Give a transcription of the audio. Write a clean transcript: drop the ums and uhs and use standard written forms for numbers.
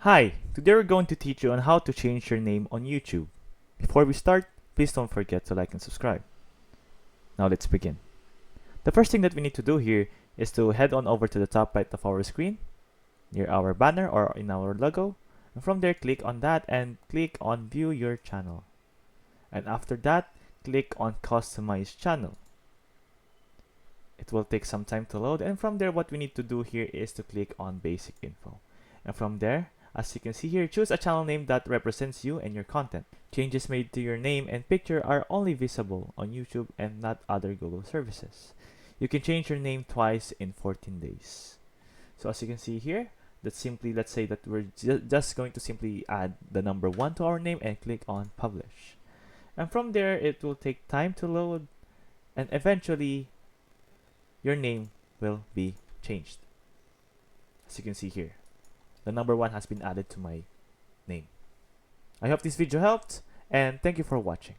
Hi, today we're going to teach you on how to change your name on YouTube. Before we start, please don't forget to like and subscribe. Now let's begin. The first thing that we need to do here is to head on over to the top right of our screen, near our banner or in our logo, and from there click on that and click on View Your Channel. And after that, click on Customize Channel. It will take some time to load, and from there what we need to do here is to click on Basic Info. And from there, as you can see here, choose a channel name that represents you and your content. Changes made to your name and picture are only visible on YouTube and not other Google services. You can change your name twice in 14 days. So as you can see here, that's simply, let's say that we're just going to simply add the number 1 to our name and click on Publish. And from there, it will take time to load, and eventually, your name will be changed. As you can see here, the number 1 has been added to my name. I hope this video helped, and thank you for watching.